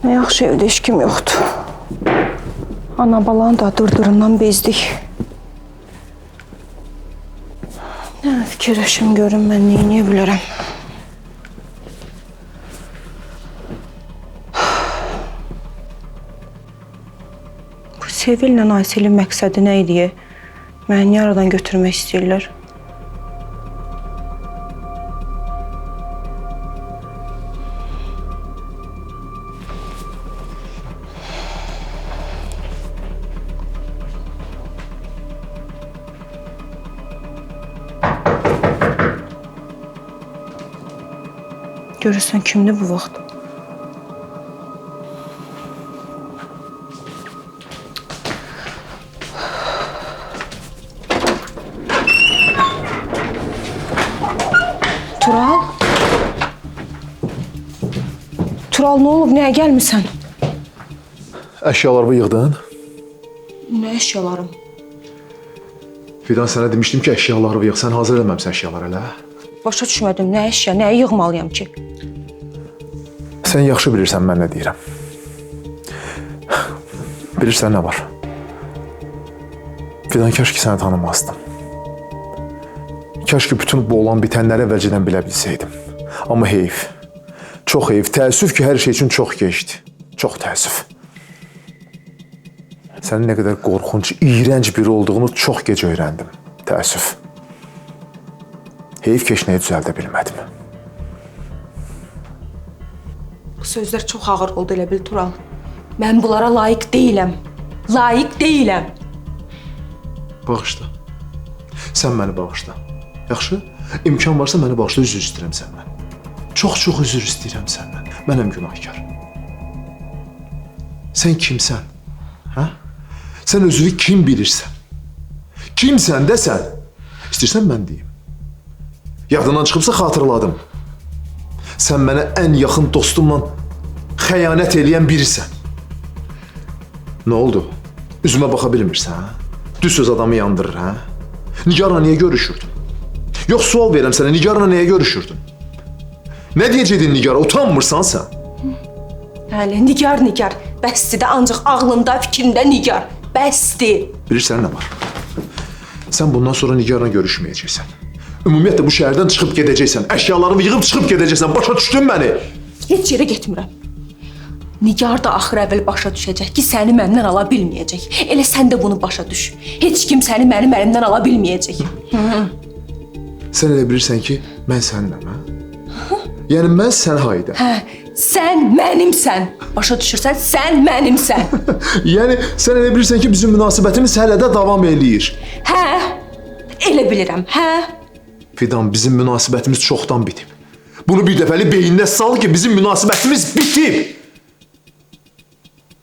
Nə yaxşı evdə heç kim yoxdur. Ana balanı da dırdırından bezdik. Nə fikirləşim görüm mən neyini bilərəm. Bu Sevillə Ayselin məqsədi nə idi? Məni niyə aradan götürmək istəyirlər? Görürsən kimdir bu vaxt? Tural? Tural, nə olub? Nəyə gəlmirsən? Əşyalarımı yığdın? Nə əşyalarım? Fidan, sənə demişdim ki, əşyalarımı yığ. Sən hazır eləməmsən əşyalar elə. Başa düşmədim. Nə əşya? Nəyi yığmalıyam ki? Sən yaxşı bilirsən mən nə deyirəm. Bilirsən nə var? Fidan, kaş ki səni tanımazdım. Kaş ki bütün bu olan bitənləri əvvəlcədən bilə bilsəydim. Amma heyif. Çox heyif. Təəssüf ki, hər şey üçün çox keçdi. Çox təəssüf. Sənin nə qədər qorxunc, iyrənc biri olduğunu çox gec öyrəndim. Təəssüf. Heyif keçnəyi düzəldə bilmədim. Bu sözlər çox ağır oldu elə bil Tural. Mən bunlara layiq deyiləm. Layiq deyiləm. Bağışla. Sən məni bağışla. Yaxşı? İmkan varsa məni bağışla, üzr istəyirəm səndən. Çox üzr istəyirəm səndən. Mənəm günahkar. Sən kimsən? Hə? Sən özünü kim bilirsən? Kimsən desən? İstəyirsən mən deyim. Yadından çıxıbsa xatırladım. Sən mənə ən yaxın dostumla xəyanət eləyən birisən. Nə oldu? Üzümə baxa bilmirsən, hə? Düz söz adamı yandırır, hə? Nigarla niyə görüşürdün? Yox, sual verirəm sənə, Nigarla niyə görüşürdün? Nə deyəcəkdin Nigara? Utanmırsan sən? Hələ, Nigar. Bəsdir də ancaq ağlında, fikrində Nigar. Bəsdir. Bilirsən nə var? Sən bundan sonra Nigarla görüşməyəcəksən. Ümumiyyətlə bu şəhərdən çıxıb gedəcəksən. Əşyalarımı yığıb çıxıb gedəcəksən. Başa düşdün məni? Heç yerə getmirəm. Nigar da axır əvvəl başa düşəcək ki, səni məndən ala bilməyəcək. Elə sən də bunu başa düş. Heç kim səni mənim əlimdən ala bilməyəcək. Sən elə bilirsən ki, mən səninəm, hə? Yəni mən sən hayda. Hə, sən mənimsən. Başa düşürsən, sən mənimsən. Yəni sən elə bilirsən ki, bizim münasibətimiz hələ də davam eləyir. Hə, elə bilirəm, hə. Fidan, bizim münasibətimiz çoxdan bitib. Bunu bir dəfəli beyninə sal ki, bizim münasibətimiz bitib.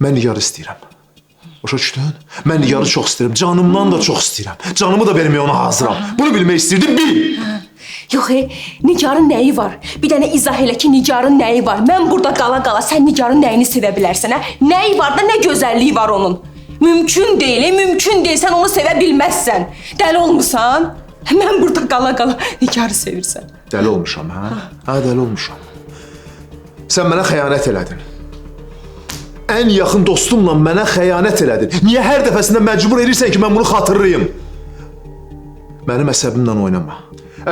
Mən Nigarı istəyirəm. Başa düşdün? Mən Nigarı çox istəyirəm. Canımdan da çox istəyirəm. Canımı da verməyə ona hazıram. Bunu bilmək istəyirdim, bil. Yox, Nigarın nəyi var? Bir dənə izah elə ki, Nigarın nəyi var? Mən burada qala-qala sən Nigarın nəyini sevə bilərsən, hə? Nəyi var da nə gözəlliyi var onun? Mümkün deyil, mümkün deyil. Sən onu sevə bilməzsən. Dəli olmusan? Mən burada qala-qala Nigarı sevirsən. Dəli olmuşam, hə? Hə, dəli olmuşam. Sən mənə xəyanət elədin. Ən yaxın dostumla mənə xəyanət elədin. Niyə hər dəfəsində məcbur edirsən ki, mən bunu xatırlayım? Mənim əsəbimlə oynama.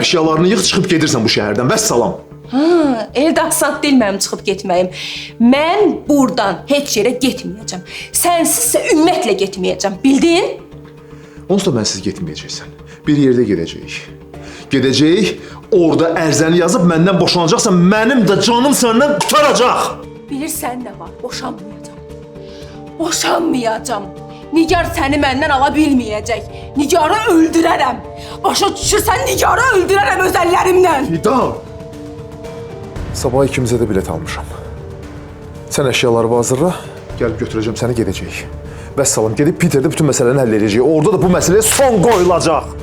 Əşyalarını yığ, çıxıb gedirsən bu şəhərdən. Vəssalam. Elə də asan deyil mənim çıxıb getməyim. Mən buradan heç yerə getməyəcəm. Sənsizsə ümumiyyətlə getməyəcəm. Bildin? Onsuz da mənsiz getməyəcəksən. Bir yerdə gedəcəyik. Gedəcəyik, orada ərzəni yazıb məndən boşanacaqsan, mənim də canım səndən qutaracaq. Bilirsən nə var? Boşanmayacam. Boşanmayacam. Nigar səni məndən ala bilməyəcək. Nigarı öldürərəm. Başa düşürsən, Nigarı öldürərəm öz əllərimdən. Fidan! Sabah ikimizə də bilet almışam. Sən əşyaları hazırla, gəlib götürəcəm səni, gedəcəyik. Vəssalam, gedib Peterdə bütün məsələni həll edəcəyik. Orada da bu məsələyə son qoyulacaq.